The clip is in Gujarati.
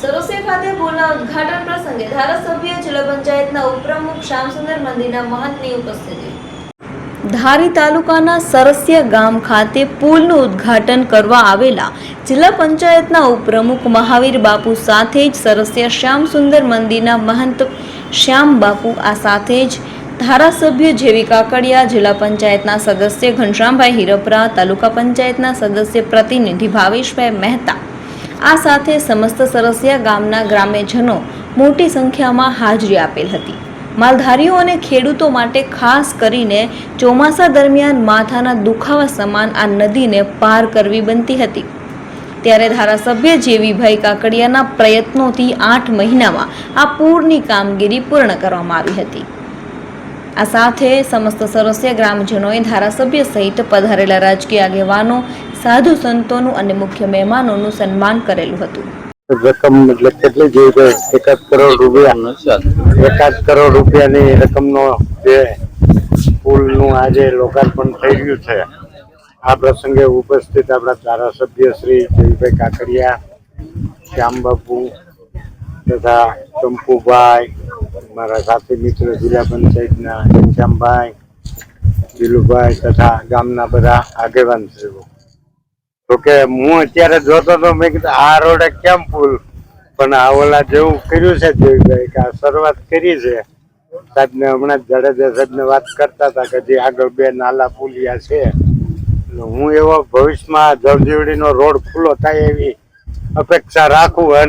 સરોસે ખાતે પુલના ઉદ્ઘાટન પ્રસંગે ધારાસભ્ય જિલ્લા પંચાયતના ઉપપ્રમુખ શ્યામસુંદર મંદિરના મહંતની ઉપસ્થિતિ। ધારી તાલુકાના સરસિયા ગામ ખાતે પુલનું ઉદ્ઘાટન કરવા આવેલા જિલ્લા પંચાયતના ઉપપ્રમુખ મહાવીર બાપુ સાથે જ સરસિયા શ્યામસુંદર મંદિરના મહંત શ્યામ બાપુ આ સાથે જ ધારાસભ્ય જેવી કાકડિયા, જિલ્લા પંચાયતના સદસ્ય ઘનશ્યામભાઈ હિરપરા, તાલુકા પંચાયતના સદસ્ય પ્રતિનિધિ ભાવેશભાઈ મહેતા આ સાથે સમસ્ત સરસિયા ગામના ગ્રામ્યજનો મોટી સંખ્યામાં હાજરી આપેલ હતી। માલધારીઓ અને ખેડૂતો માટે ખાસ કરીને ચોમાસા દરમિયાન માથાના દુખાવા સમાન આ નદીને પાર કરવી બનતી હતી। ત્યારે ધારાસભ્ય જેવીભાઈ કાકડિયાના પ્રયત્નોથી 8 મહિનામાં આ પૂરની કામગીરી પૂર્ણ કરવામાં આવી હતી। આ સાથે સમસ્ત સરસિયા ગ્રામજનોએ ધારાસભ્ય સહિત પધારેલા રાજકીય આગેવાનો, સાધુ સંતોનું અને મુખ્ય મહેમાનોનું સન્માન કરેલું હતું। રકમ એટલે કેટલી જોઈએ? 1 કરોડ રૂપિયા। 1 કરોડ રૂપિયાની રકમનો જે પુલનું આજે લોકાર્પણ થઈ ગયું છે, આ પ્રસંગે ઉપસ્થિત આપણા ધારાસભ્ય શ્રી જેવીભાઈ કાકડિયા, શ્યામબાપુ તથા ચંપુભાઈ, મારા સાથી મિત્ર જિલ્લા પંચાયતના ઘનશ્યામભાઈ, દિલુભાઈ તથા ગામના બધા આગેવાનશ્રીઓ। તો કે હું અત્યારે જોતો તો મેં કીધું આ રોડે કેમ પુલ, પણ આ ઓલા જેવું કર્યું છે જેવીભાઈ કે આ શરૂઆત કરી છે સાહેબને। હમણાં જ જાડેજા સાહેબને વાત કરતા હતા કે જે આગળ 2 નાલા પુલિયા છે, હું એવો ભવિષ્યમાં જળજીવડીનો રોડ ખુલ્લો થાય એવી અપેક્ષા રાખું। અને